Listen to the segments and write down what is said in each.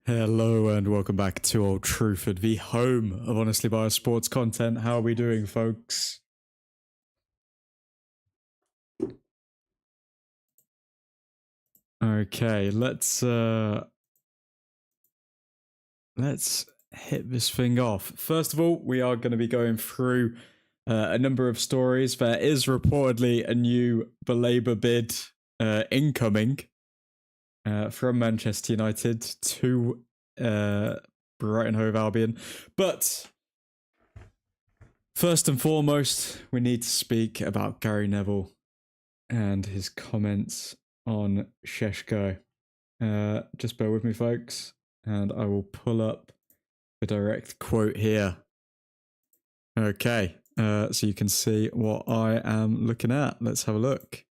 Hello and welcome back to Old Truthford, the home of honestly biased sports content. How are we doing, folks? Okay, let's hit this thing off. First of all, we are going to be going through a number of stories. There is reportedly a new Belabor bid incoming from Manchester United to Brighton Hove Albion, but first and foremost, we need to speak about Gary Neville and his comments on Sesko. Just bear with me, folks, and I will pull up the direct quote here. Okay, so you can see what I am looking at. Let's have a look.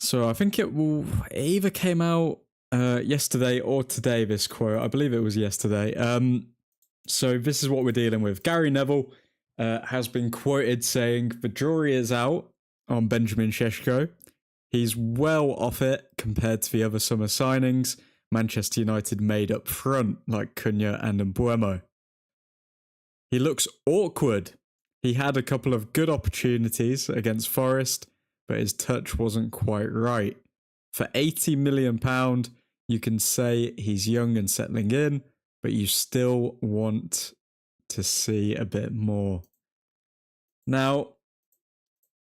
So I think it either came out yesterday or today, this quote. I believe it was yesterday. So this is what we're dealing with. Gary Neville has been quoted saying the jury is out on Benjamin Sesko. He's well off it compared to the other summer signings Manchester United made up front, like Cunha and Mbuemo. He looks awkward. He had a couple of good opportunities against Forest, but his touch wasn't quite right. For £80 million, you can say he's young and settling in, but you still want to see a bit more. Now,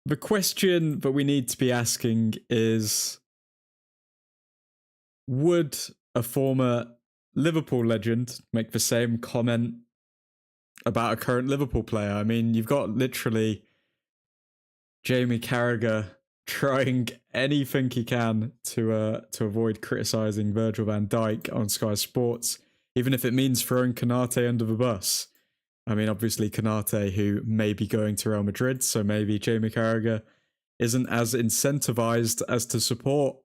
the question that we need to be asking is, would a former Liverpool legend make the same comment about a current Liverpool player? I mean, you've got literally Jamie Carragher trying anything he can to avoid criticising Virgil van Dijk on Sky Sports, even if it means throwing Konate under the bus. I mean, obviously Konate, who may be going to Real Madrid, so maybe Jamie Carragher isn't as incentivised as to support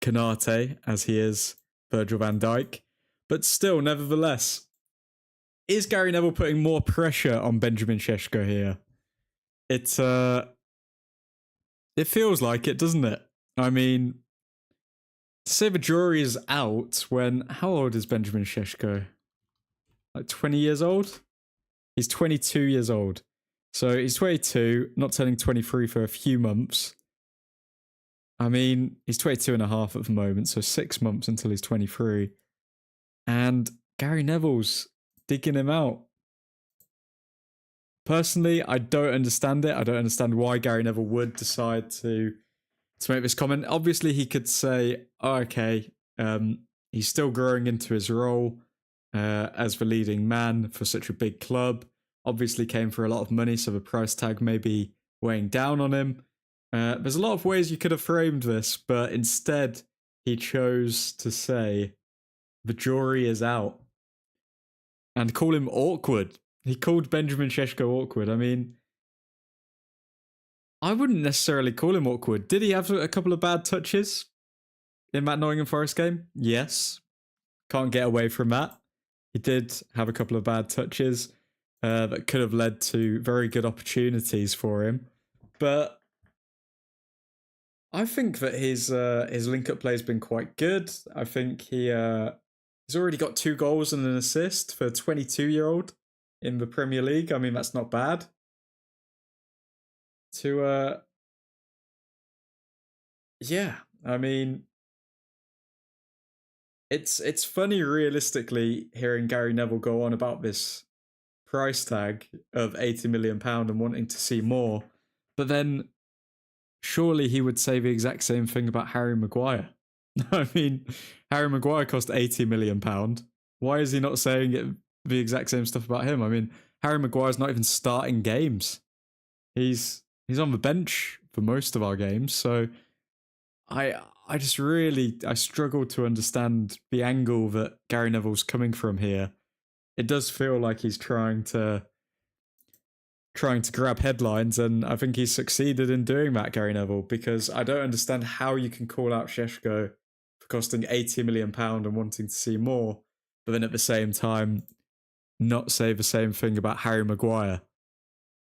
Konate as he is Virgil van Dijk. But still, nevertheless, is Gary Neville putting more pressure on Benjamin Sesko here? It feels like it, doesn't it? I mean, to say the jury is out when... How old is Benjamin Sesko? Like 20 years old? He's 22 years old. So he's 22, not turning 23 for a few months. I mean, he's 22 and a half at the moment, so 6 months until he's 23. And Gary Neville's digging him out. Personally, I don't understand it. I don't understand why Gary Neville would decide to make this comment. Obviously, he could say, oh, okay, he's still growing into his role as the leading man for such a big club. Obviously came for a lot of money, so the price tag may be weighing down on him. There's a lot of ways you could have framed this, but instead he chose to say the jury is out and call him awkward. He called Benjamin Sesko awkward. I mean, I wouldn't necessarily call him awkward. Did he have a couple of bad touches in that Nottingham Forest game? Yes. Can't get away from that. He did have a couple of bad touches that could have led to very good opportunities for him. But I think that his link-up play has been quite good. I think he's already got 2 goals and an assist for a 22-year-old in the Premier League. I mean, that's not bad. Yeah, I mean, it's funny realistically hearing Gary Neville go on about this price tag of £80 million and wanting to see more, but then surely he would say the exact same thing about Harry Maguire. I mean, Harry Maguire cost £80 million. Why is he not saying the exact same stuff about him? I mean, Harry Maguire's not even starting games. He's on the bench for most of our games, so I struggle to understand the angle that Gary Neville's coming from here. It does feel like he's trying to grab headlines, and I think he's succeeded in doing that, Gary Neville, because I don't understand how you can call out Sesko for costing £80 million and wanting to see more, but then at the same time not say the same thing about Harry Maguire,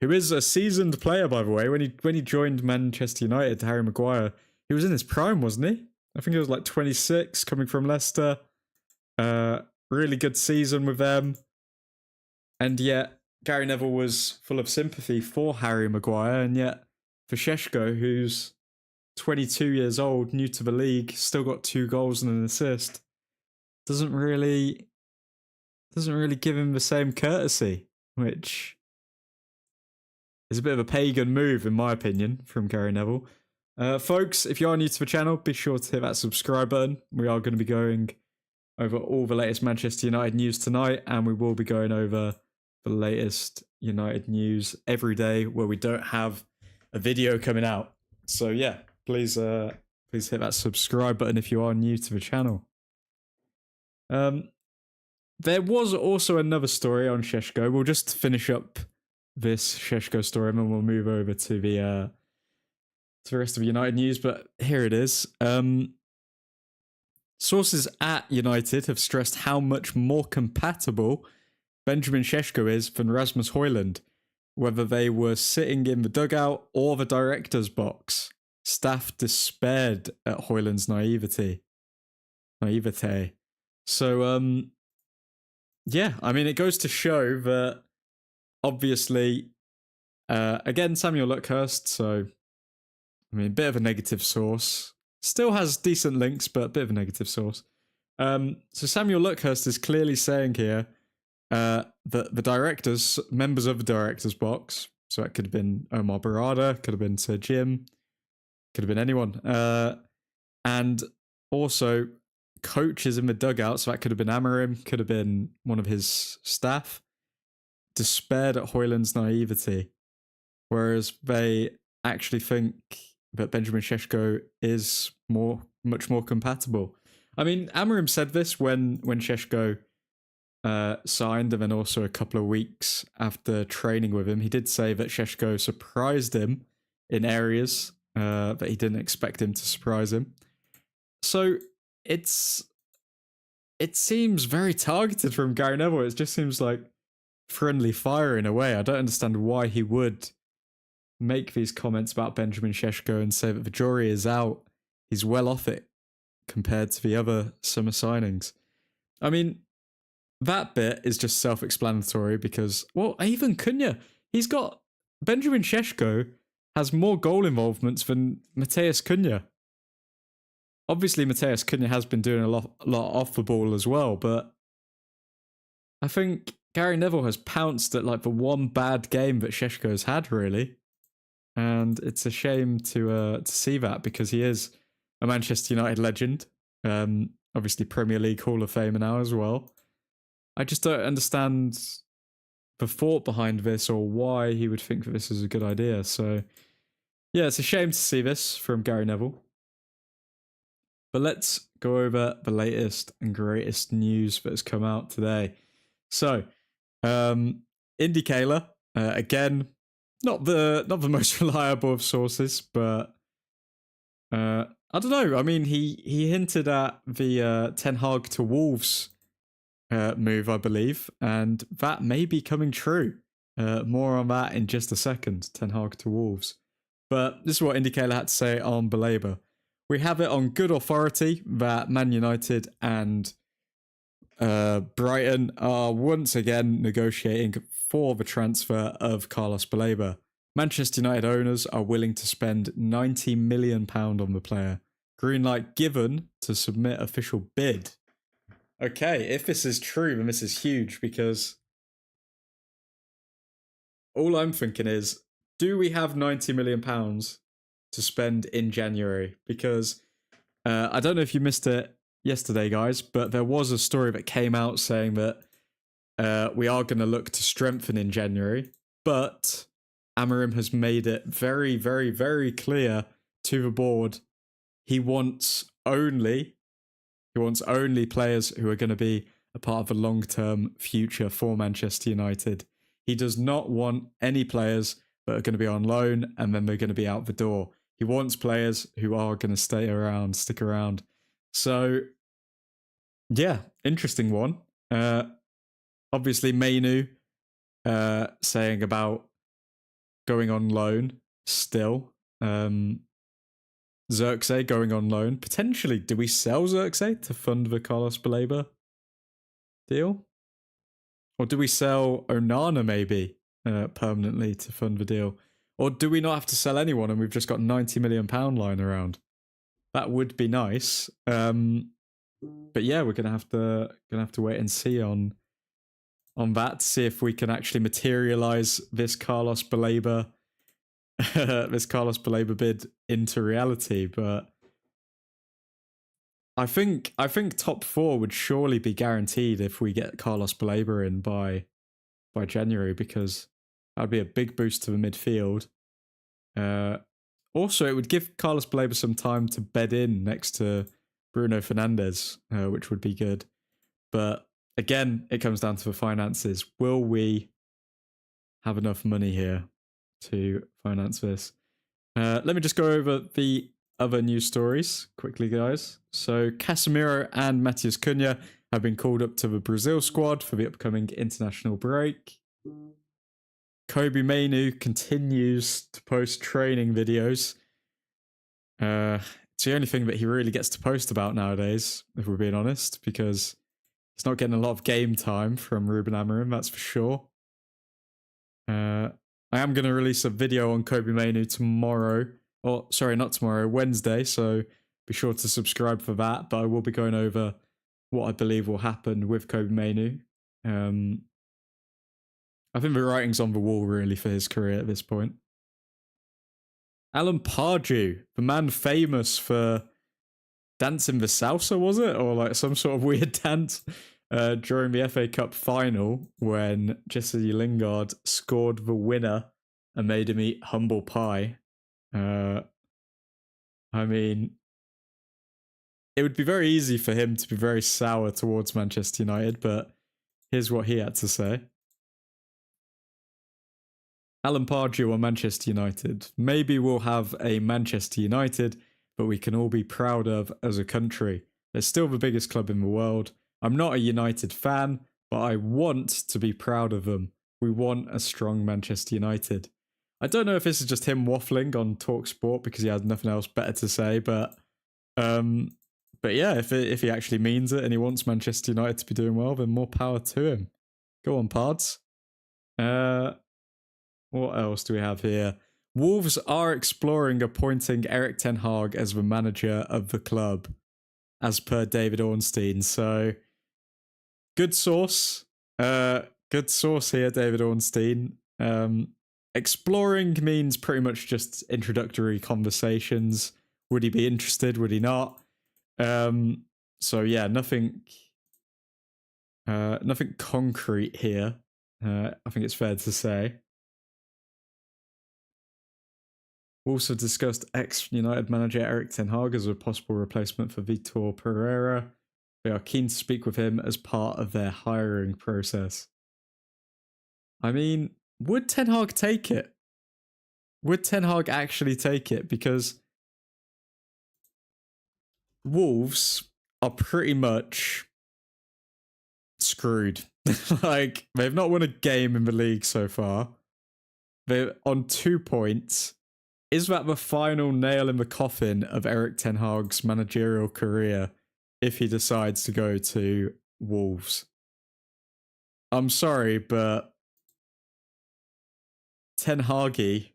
who is a seasoned player, by the way. When he joined Manchester United, Harry Maguire, he was in his prime, wasn't he? I think he was like 26, coming from Leicester. Really good season with them. And yet, Gary Neville was full of sympathy for Harry Maguire, and yet for Sesko, who's 22 years old, new to the league, still got 2 goals and an assist, doesn't really give him the same courtesy, which is a bit of a pagan move, in my opinion, from Gary Neville. Folks, if you are new to the channel, be sure to hit that subscribe button. We are going to be going over all the latest Manchester United news tonight, and we will be going over the latest United news every day where we don't have a video coming out. So yeah, please hit that subscribe button if you are new to the channel. There was also another story on Sesko. We'll just finish up this Sesko story and then we'll move over to the rest of United news, but here it is. Sources at United have stressed how much more compatible Benjamin Sesko is than Rasmus Højlund, whether they were sitting in the dugout or the director's box. Staff despaired at Højlund's naivete. So, yeah, I mean, it goes to show that, obviously, again, Samuel Luckhurst, so, I mean, a bit of a negative source. Still has decent links, but a bit of a negative source. So Samuel Luckhurst is clearly saying here that the directors, members of the director's box, so it could have been Omar Barada, could have been Sir Jim, could have been anyone, and also coaches in the dugout, so that could have been Amorim, could have been one of his staff, despaired at Højlund's naivety, whereas they actually think that Benjamin Sesko is much more compatible. I mean, Amorim said this when Sesko signed, and then also a couple of weeks after training with him, he did say that Sesko surprised him in areas that he didn't expect him to surprise him. So it seems very targeted from Gary Neville. It just seems like friendly fire in a way. I don't understand why he would make these comments about Benjamin Sesko and say that the jury is out. He's well off it compared to the other summer signings. I mean, that bit is just self-explanatory because, well, even Cunha, Benjamin Sesko has more goal involvements than Matheus Cunha. Obviously, Matheus Cunha has been doing a lot off the ball as well, but I think Gary Neville has pounced at like the one bad game that Sesko's had, really. And it's a shame to see that because he is a Manchester United legend. Obviously Premier League Hall of Famer now as well. I just don't understand the thought behind this or why he would think that this is a good idea. So, yeah, it's a shame to see this from Gary Neville. But let's go over the latest and greatest news that has come out today. So, IndyCaler, again, not the most reliable of sources, but I don't know. I mean, he hinted at the Ten Hag to Wolves move, I believe, and that may be coming true. More on that in just a second. Ten Hag to Wolves, but this is what IndyCaler had to say on Belabor. We have it on good authority that Man United and Brighton are once again negotiating for the transfer of Carlos Baleba. Manchester United owners are willing to spend £90 million on the player. Green light given to submit official bid. Okay, if this is true, then this is huge because all I'm thinking is, do we have £90 million to spend in January? Because I don't know if you missed it yesterday, guys, but there was a story that came out saying that we are going to look to strengthen in January, but Amorim has made it very, very, very clear to the board he wants only players who are going to be a part of a long-term future for Manchester United. He does not want any players that are going to be on loan and then they're going to be out the door. He wants players who are going to stick around. So, yeah, interesting one. Obviously, Mainu saying about going on loan still. Xerxes going on loan. Potentially, do we sell Xerxes to fund the Carlos Baleba deal? Or do we sell Onana maybe permanently to fund the deal? Or do we not have to sell anyone and we've just got £90 million lying around? That would be nice. But yeah, we're gonna have to wait and see on that to see if we can actually materialize this Carlos Baleba bid into reality. But I think top four would surely be guaranteed if we get Carlos Baleba in by January, because that'd be a big boost to the midfield. Also, it would give Carlos Baleba some time to bed in next to Bruno Fernandes, which would be good. But again, it comes down to the finances. Will we have enough money here to finance this? Let me just go over the other news stories quickly, guys. So Casemiro and Matheus Cunha have been called up to the Brazil squad for the upcoming international break. Kobe Mainu continues to post training videos. It's the only thing that he really gets to post about nowadays, if we're being honest, because he's not getting a lot of game time from Ruben Amorim, that's for sure. I am going to release a video on Kobe Mainu tomorrow. Or, sorry, not tomorrow, Wednesday, so be sure to subscribe for that. But I will be going over what I believe will happen with Kobe Mainu. I think the writing's on the wall, really, for his career at this point. Alan Pardew, the man famous for dancing the salsa, was it? Or like some sort of weird dance during the FA Cup final when Jesse Lingard scored the winner and made him eat humble pie. I mean, it would be very easy for him to be very sour towards Manchester United, but here's what he had to say. Alan Pardew on Manchester United. Maybe we'll have a Manchester United, but we can all be proud of as a country. They're still the biggest club in the world. I'm not a United fan, but I want to be proud of them. We want a strong Manchester United. I don't know if this is just him waffling on TalkSport because he has nothing else better to say, but yeah, if he actually means it and he wants Manchester United to be doing well, then more power to him. Go on, Pards. What else do we have here? Wolves are exploring appointing Erik ten Hag as the manager of the club, as per David Ornstein. So, good source. Good source here, David Ornstein. Exploring means pretty much just introductory conversations. Would he be interested? Would he not? So yeah, nothing concrete here. I think it's fair to say. We also discussed ex-United manager Erik ten Hag as a possible replacement for Vitor Pereira. They are keen to speak with him as part of their hiring process. I mean, would Ten Hag take it? Would Ten Hag actually take it? Because Wolves are pretty much screwed. Like, they've not won a game in the league so far. They're on 2 points. Is that the final nail in the coffin of Erik ten Hag's managerial career if he decides to go to Wolves? I'm sorry, but Ten Hag-y.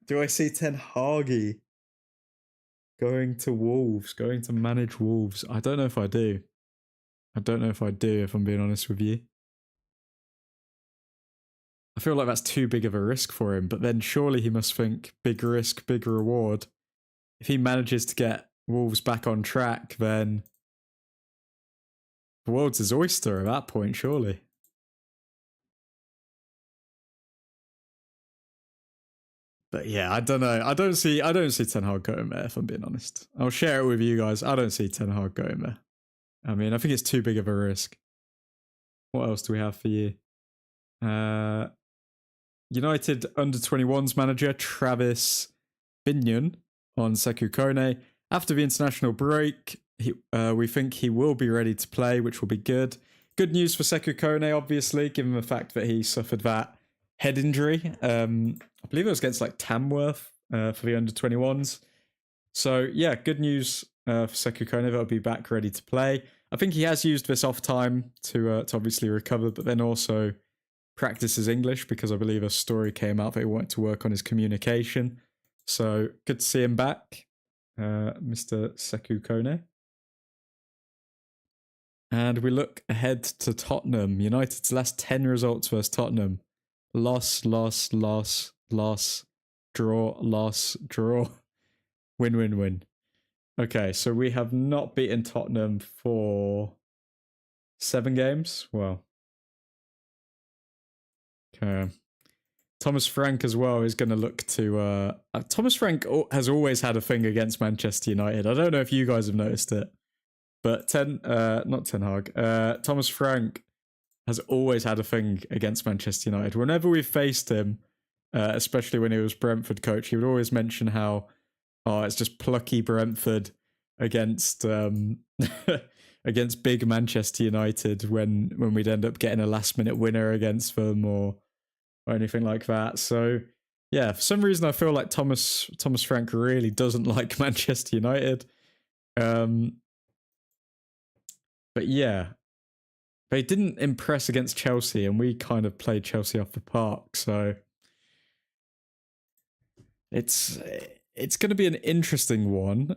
Do I see Ten Hag-y going to Wolves, going to manage Wolves? I don't know if I do. I don't know if I do, if I'm being honest with you. I feel like that's too big of a risk for him, but then surely he must think big risk, big reward. If he manages to get Wolves back on track, then the world's his oyster at that point, surely. But yeah, I don't know. I don't see Ten Hag going there, if I'm being honest. I'll share it with you guys. I don't see Ten Hag going there. I mean, I think it's too big of a risk. What else do we have for you? United under-21s manager Travis Binyon on Sekou Kone. After the international break, we think he will be ready to play, which will be good. Good news for Sekou Kone, obviously, given the fact that he suffered that head injury. I believe it was against like Tamworth for the under-21s. So yeah, good news for Sesko Kone. That'll be back ready to play. I think he has used this off time to obviously recover, but then also practice his English because I believe a story came out that he wanted to work on his communication. So good to see him back, Mr. Sesko Kone. And we look ahead to Tottenham. United's last 10 results versus Tottenham. Loss, loss, loss, loss, draw, loss, draw. Win, win, win. Okay, so we have not beaten Tottenham for 7 games. Well. Okay. Thomas Frank as well is going to look to... Thomas Frank has always had a thing against Manchester United. I don't know if you guys have noticed it. But not Ten Hag. Thomas Frank has always had a thing against Manchester United. Whenever we've faced him, especially when he was Brentford coach, he would always mention how, it's just plucky Brentford against against big Manchester United when we'd end up getting a last minute winner against them or anything like that. So yeah, for some reason I feel like Thomas Frank really doesn't like Manchester United. But yeah, they didn't impress against Chelsea, and we kind of played Chelsea off the park. So it's going to be an interesting one.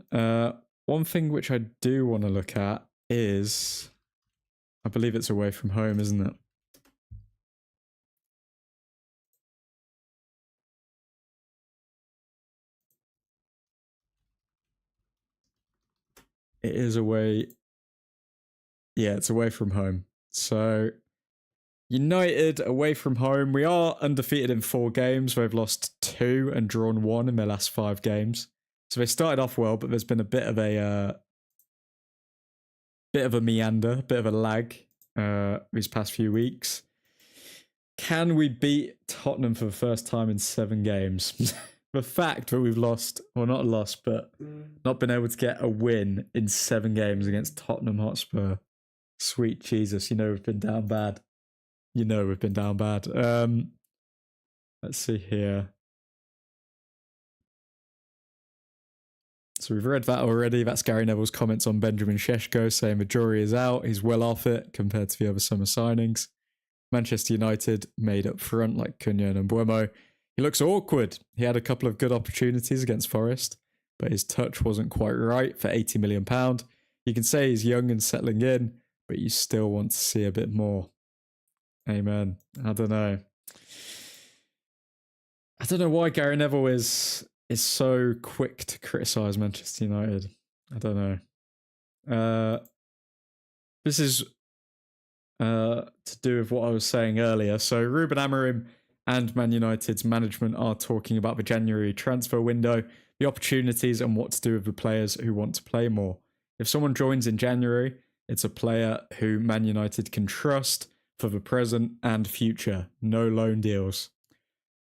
One thing which I do want to look at is, I believe it's away from home, isn't it? It is away. Yeah, it's away from home. So United away from home. We are undefeated in 4 games. They've lost 2 and drawn 1 in their last 5 games. So they started off well, but there's been a bit of a meander, a bit of a lag these past few weeks. Can we beat Tottenham for the first time in 7 games? The fact that we've lost, well, not lost, but not been able to get a win in 7 games against Tottenham Hotspur. Sweet Jesus, we've been down bad. We've been down bad. Let's see here. So we've read that already. That's Gary Neville's comments on Benjamin Sesko saying the jury is out. He's well off it compared to the other summer signings. Manchester United made up front like Cunha and Mbeumo. He looks awkward. He had a couple of good opportunities against Forest, but his touch wasn't quite right for £80 million. You can say he's young and settling in, but you still want to see a bit more. Amen. I don't know. I don't know why Gary Neville is so quick to criticise Manchester United. I don't know. This is to do with what I was saying earlier. So Ruben Amorim and Man United's management are talking about the January transfer window, the opportunities and what to do with the players who want to play more. If someone joins in January, it's a player who Man United can trust for the present and future. No loan deals.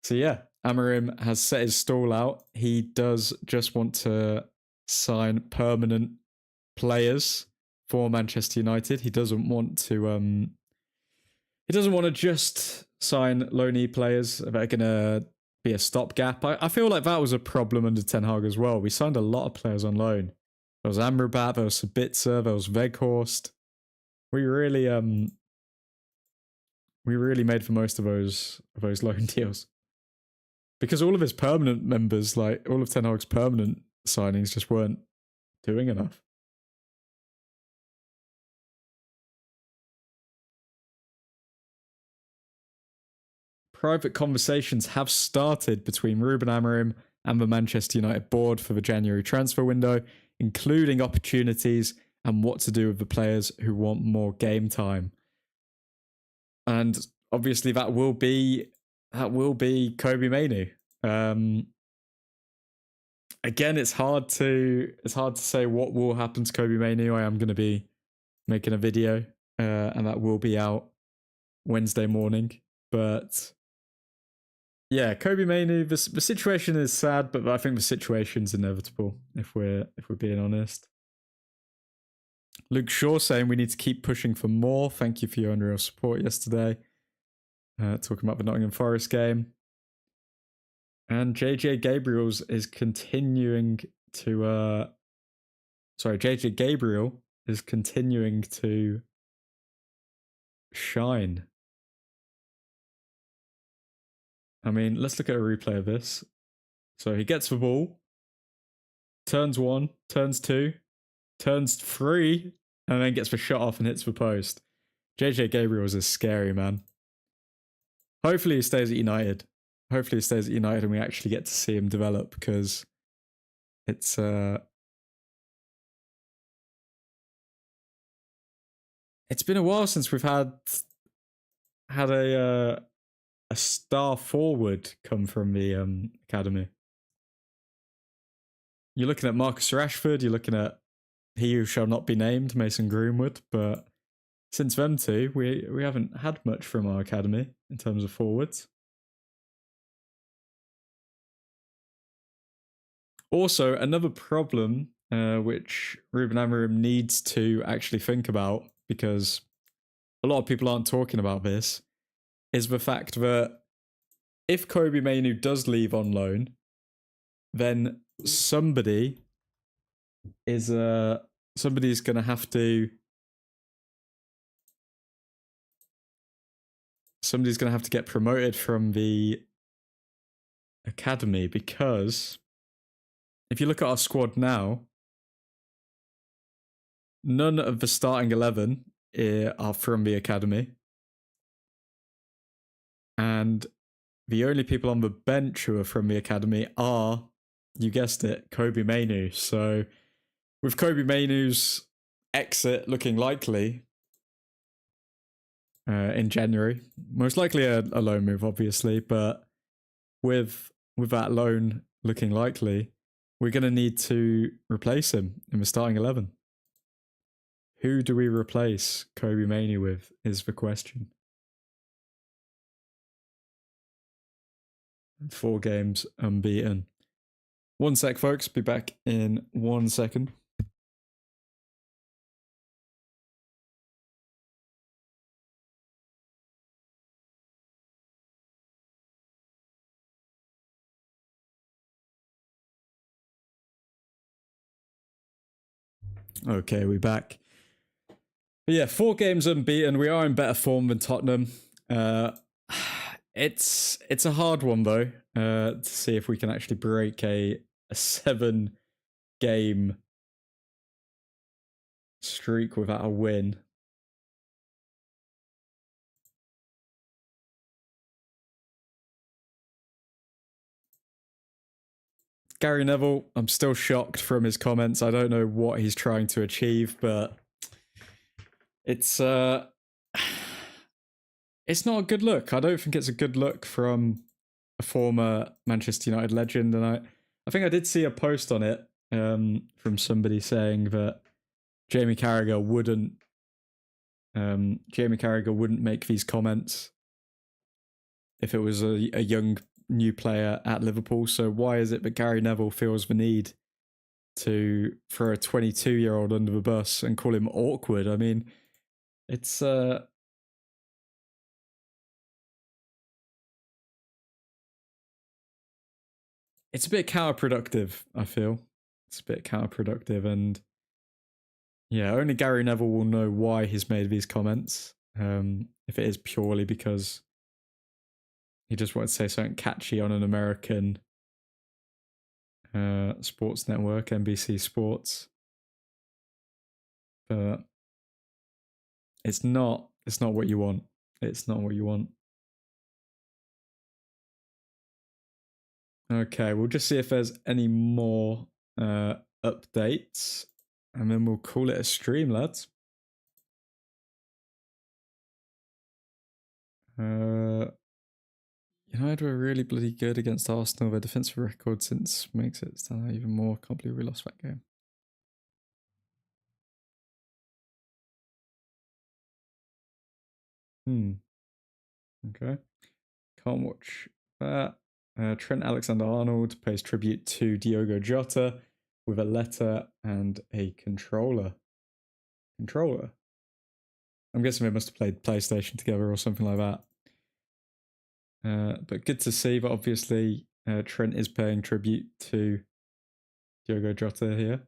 So yeah, Amorim has set his stall out. He does just want to sign permanent players for Manchester United. He doesn't want to just sign loanee players that are going to be a stopgap. I feel like that was a problem under Ten Hag as well. We signed a lot of players on loan. There was Amrabat, there was Sabitzer, there was Weghorst. We really made the most of those loan deals. Because all of his permanent members, like all of Ten Hag's permanent signings, just weren't doing enough. Private conversations have started between Ruben Amorim and the Manchester United board for the January transfer window, including opportunities and what to do with the players who want more game time. And obviously that will be Kobbie Mainoo. Again, it's hard to say what will happen to Kobbie Mainoo. I am going to be making a video, and that will be out Wednesday morning. But yeah, Kobbie Mainoo, the situation is sad, but I think the situation's inevitable if we're being honest. Luke Shaw saying we need to keep pushing for more. Thank you for your unreal support yesterday. Talking about the Nottingham Forest game. And JJ Gabriels is continuing to sorry, JJ Gabriel is continuing to shine. I mean, let's look at a replay of this. So he gets the ball, turns one, turns two, turns three, and then gets the shot off and hits the post. JJ Gabriel is scary, man. Hopefully he stays at United. Hopefully he stays at United and we actually get to see him develop, because it's been a while since we've had a star forward come from the academy. You're looking at Marcus Rashford, you're looking at he who shall not be named, Mason Greenwood, but since them two, we haven't had much from our academy in terms of forwards. Also, another problem which Ruben Amorim needs to actually think about, because a lot of people aren't talking about this, is the fact that if Kobe Mainoo does leave on loan, then somebody's going to have to get promoted from the academy, because if you look at our squad now, none of the starting 11 are from the academy, and the only people on the bench who are from the academy are, you guessed it, Kobe Mainoo. So with Kobe Mainoo's exit looking likely in January, most likely a loan move, obviously, but with that loan looking likely, we're going to need to replace him in the starting 11. Who do we replace Kobe Mainoo with is the question. 4 games unbeaten. 1 sec, folks. Be back in 1 second. Okay, we're back. But yeah, 4 games unbeaten. We are in better form than Tottenham. It's a hard one though, to see if we can actually break a 7-game streak without a win. Gary Neville, I'm still shocked from his comments. I don't know what he's trying to achieve, but it's not a good look. I don't think it's a good look from a former Manchester United legend, and I think I did see a post on it from somebody saying that Jamie Carragher wouldn't make these comments if it was a young new player at Liverpool. So why is it that Gary Neville feels the need to throw a 22-year-old under the bus and call him awkward? I mean, it's a bit counterproductive, I feel. It's a bit counterproductive, and yeah, only Gary Neville will know why he's made these comments. If it is purely because he just wanted to say something catchy on an American sports network, NBC Sports. But it's not what you want. It's not what you want. Okay, we'll just see if there's any more updates, and then we'll call it a stream, lads. United were really bloody good against Arsenal. Their defensive record since makes it stand out even more. Can't believe we lost that game. Okay. Can't watch that. Trent Alexander-Arnold pays tribute to Diogo Jota with a letter and a controller. I'm guessing they must have played PlayStation together or something like that. But good to see that obviously Trent is paying tribute to Diogo Jota here.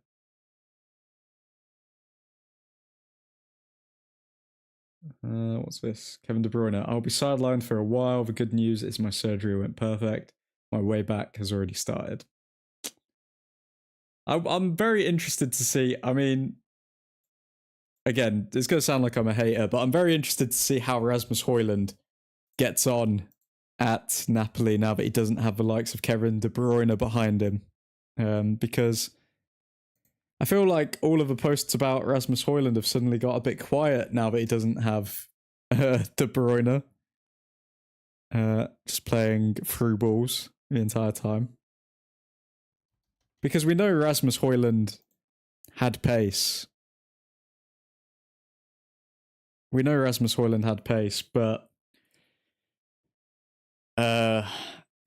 What's this? Kevin De Bruyne. I'll be sidelined for a while. The good news is my surgery went perfect. My way back has already started. I'm very interested to see. I mean, again, it's going to sound like I'm a hater, but I'm very interested to see how Rasmus Højlund gets on at Napoli now that he doesn't have the likes of Kevin De Bruyne behind him. Because I feel like all of the posts about Rasmus Højlund have suddenly got a bit quiet now that he doesn't have De Bruyne. Just playing through balls the entire time. Because we know Rasmus Højlund had pace. We know Rasmus Højlund had pace, but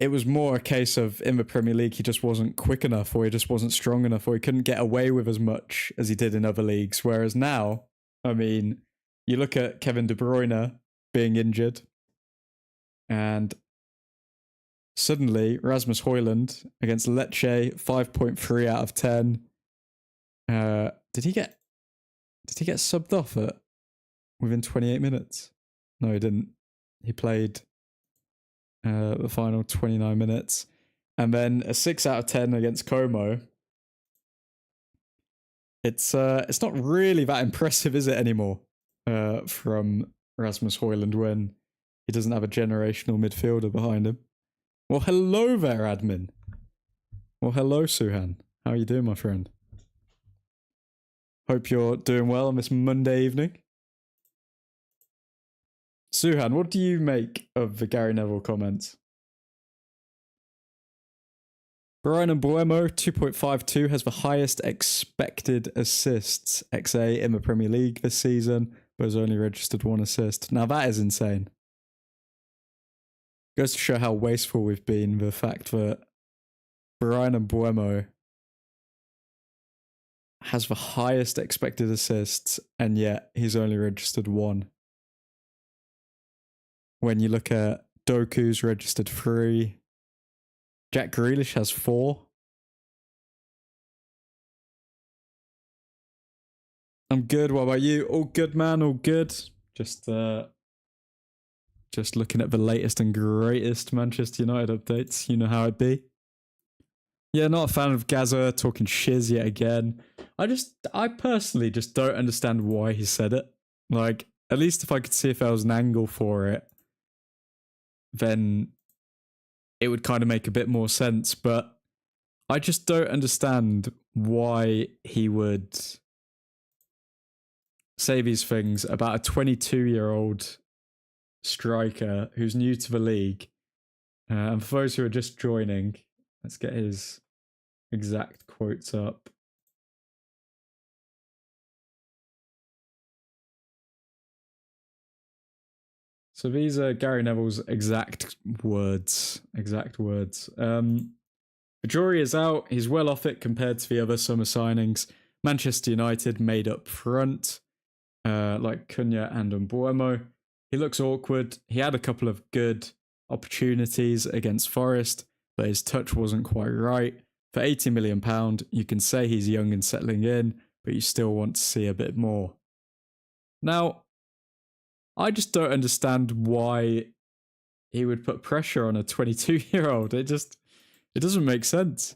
it was more a case of in the Premier League he just wasn't quick enough, or he just wasn't strong enough, or he couldn't get away with as much as he did in other leagues. Whereas now, I mean, you look at Kevin De Bruyne being injured, and suddenly Rasmus Højlund against Lecce, 5.3 out of 10. Did he get subbed off within 28 minutes? No, he didn't. He played the final 29 minutes. And then a 6 out of 10 against Como. It's not really that impressive, is it, anymore? From Rasmus Højlund when he doesn't have a generational midfielder behind him. Well, hello there, admin. Well, hello, Suhan. How are you doing, my friend? Hope you're doing well on this Monday evening. Suhan, what do you make of the Gary Neville comments? Brian Mbeumo, 2.52, has the highest expected assists XA in the Premier League this season, but has only registered 1 assist. Now that is insane. Goes to show how wasteful we've been, the fact that Brian Mbeumo has the highest expected assists, and yet he's only registered 1. When you look at Doku's registered 3, Jack Grealish has 4. I'm good. What about you? All good, man. All good. Just looking at the latest and greatest Manchester United updates. You know how it be. Yeah, not a fan of Gaza talking shiz yet again. I personally just don't understand why he said it. Like, at least if I could see if there was an angle for it, then it would kind of make a bit more sense. But I just don't understand why he would say these things about a 22-year-old striker who's new to the league. And for those who are just joining, let's get his exact quotes up. So these are Gary Neville's exact words. The jury is out. He's well off it compared to the other summer signings. Manchester United made up front, like Cunha and Mbeumo. He looks awkward. He had a couple of good opportunities against Forest, but his touch wasn't quite right. For £80 million, you can say he's young and settling in, but you still want to see a bit more. Now, I just don't understand why he would put pressure on a 22-year-old. It doesn't make sense.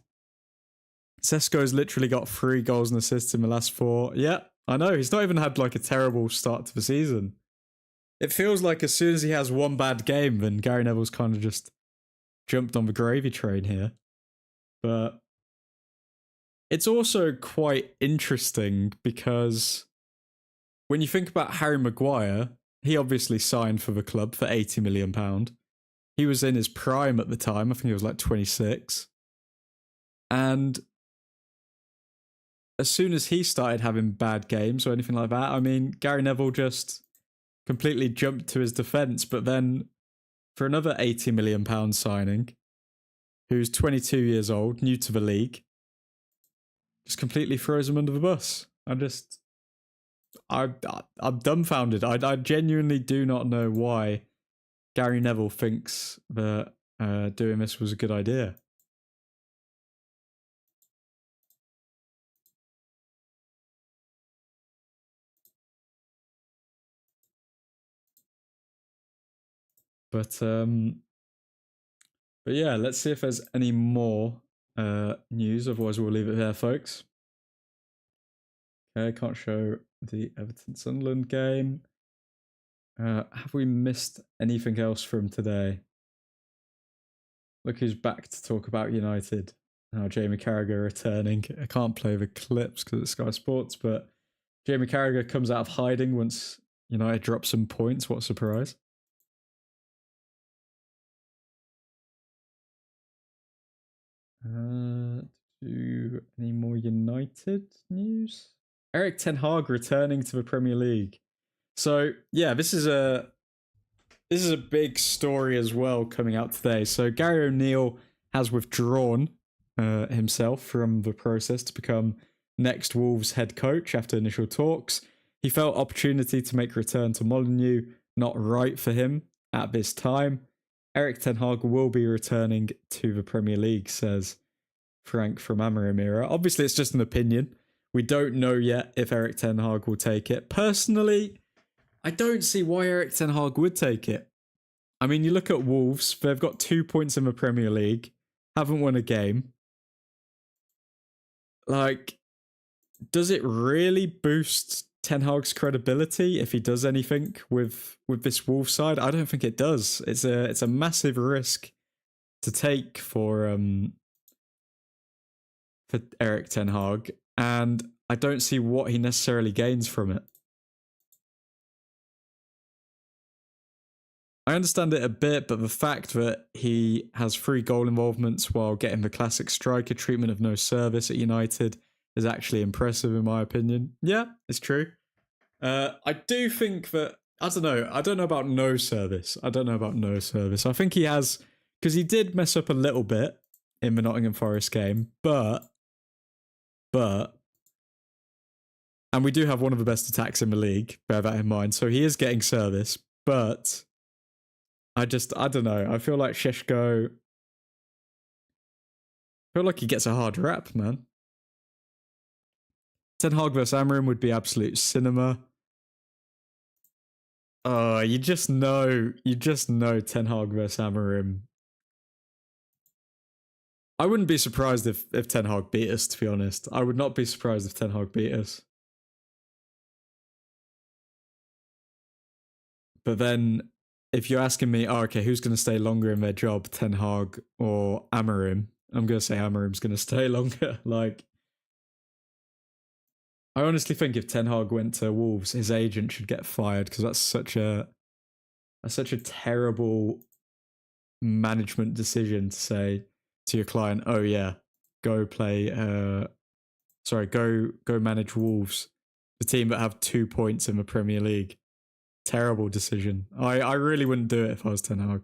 Sesko's literally got 3 goals and assists in the last 4. Yeah, I know. He's not even had like a terrible start to the season. It feels like as soon as he has one bad game, then Gary Neville's kind of just jumped on the gravy train here. But it's also quite interesting because when you think about Harry Maguire, he obviously signed for the club for £80 million. He was in his prime at the time. I think he was like 26. And as soon as he started having bad games or anything like that, I mean, Gary Neville just completely jumped to his defence. But then for another £80 million signing, who's 22 years old, new to the league, just completely throws him under the bus. I'm dumbfounded. I genuinely do not know why Gary Neville thinks that doing this was a good idea. But yeah, let's see if there's any more news. Otherwise, we'll leave it there, folks. Okay, can't show the Everton Sunderland game. Have we missed anything else from today? Look who's back to talk about United. Now Jamie Carragher returning. I can't play the clips because it's Sky Sports, but Jamie Carragher comes out of hiding once United drop some points. What a surprise. Do any more United news? Erik Ten Hag returning to the Premier League. So yeah, this is a big story as well coming out today. So Gary O'Neill has withdrawn himself from the process to become next Wolves head coach after initial talks. He felt opportunity to make return to Molineux not right for him at this time. Erik Ten Hag will be returning to the Premier League, says Frank from Amorim era. Obviously, it's just an opinion. We don't know yet if Erik Ten Hag will take it. Personally, I don't see why Erik Ten Hag would take it. I mean, you look at Wolves, they've got 2 points in the Premier League, haven't won a game. Like, does it really boost Ten Hag's credibility if he does anything with this Wolves side? I don't think it does. It's a massive risk to take for Erik Ten Hag, and I don't see what he necessarily gains from it. I understand it a bit, but the fact that he has 3 goal involvements while getting the classic striker treatment of no service at United is actually impressive in my opinion. Yeah, it's true. I do think that, I don't know about no service. I I think he has, because he did mess up a little bit in the Nottingham Forest game, but, and we do have one of the best attacks in the league, bear that in mind, so he is getting service, but I don't know. I feel like Sesko, I feel like he gets a hard rap, man. Ten Hag vs Amorim would be absolute cinema. Oh, you just know Ten Hag vs Amorim. I wouldn't be surprised if Ten Hag beat us, to be honest. I would not be surprised if Ten Hag beat us. But then, if you're asking me, okay, who's going to stay longer in their job, Ten Hag or Amorim? I'm going to say Amorim's going to stay longer. Like, I honestly think if Ten Hag went to Wolves, his agent should get fired because that's such a terrible management decision to say to your client, oh yeah, go play go manage Wolves, the team that have 2 points in the Premier League. Terrible decision. I really wouldn't do it if I was Ten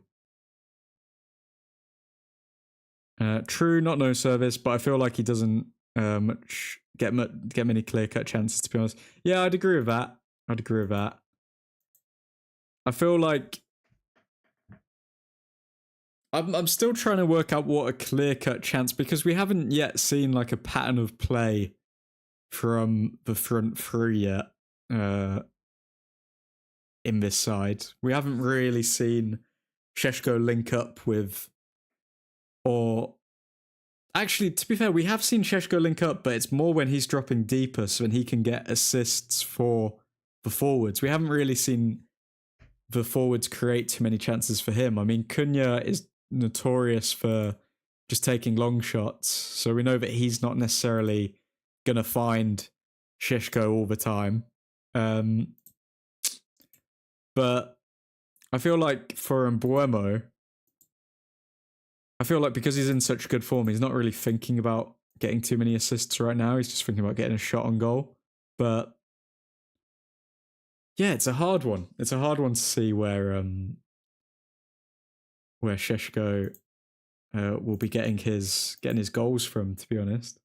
Hag. True, not no service, but I feel like he doesn't get many clear-cut chances, to be honest. Yeah, I'd agree with that. I feel like I'm still trying to work out what a clear-cut chance, because we haven't yet seen like a pattern of play from the front three yet in this side. We haven't really seen Sesko link up with, or actually, to be fair, we have seen Sesko link up, but it's more when he's dropping deeper so then he can get assists for the forwards. We haven't really seen the forwards create too many chances for him. I mean, Cunha is notorious for just taking long shots, so we know that he's not necessarily going to find Sesko all the time. But I feel like for Mbeumo, I feel like because he's in such good form, he's not really thinking about getting too many assists right now. He's just thinking about getting a shot on goal. But yeah, it's a hard one. It's a hard one to see where Sesko will be getting his goals from, to be honest.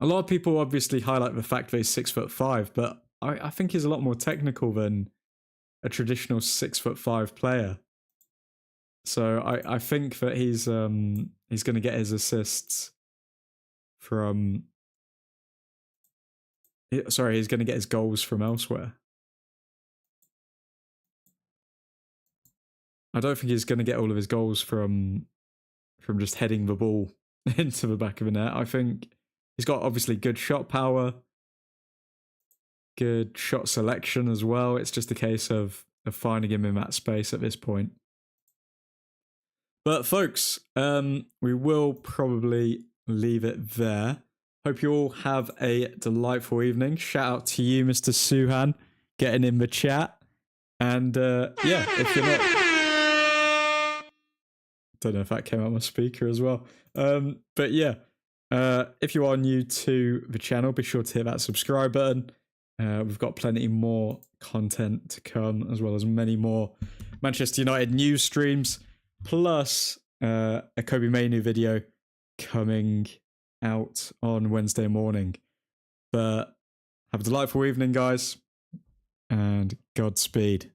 A lot of people obviously highlight the fact that he's 6'5", but I think he's a lot more technical than a traditional 6'5" player. So I think that he's going to get his assists from. Sorry, he's going to get his goals from elsewhere. I don't think he's going to get all of his goals from just heading the ball into the back of the net. I think he's got obviously good shot power, good shot selection as well. It's just a case of finding him in that space at this point. But folks, we will probably leave it there. Hope you all have a delightful evening. Shout out to you, Mr. Suhan, getting in the chat. And yeah, if you're not... Don't know if that came out my speaker as well. But yeah, if you are new to the channel, be sure to hit that subscribe button. We've got plenty more content to come, as well as many more Manchester United news streams, plus a Kobe Mainu video coming out on Wednesday morning. But have a delightful evening, guys, and Godspeed.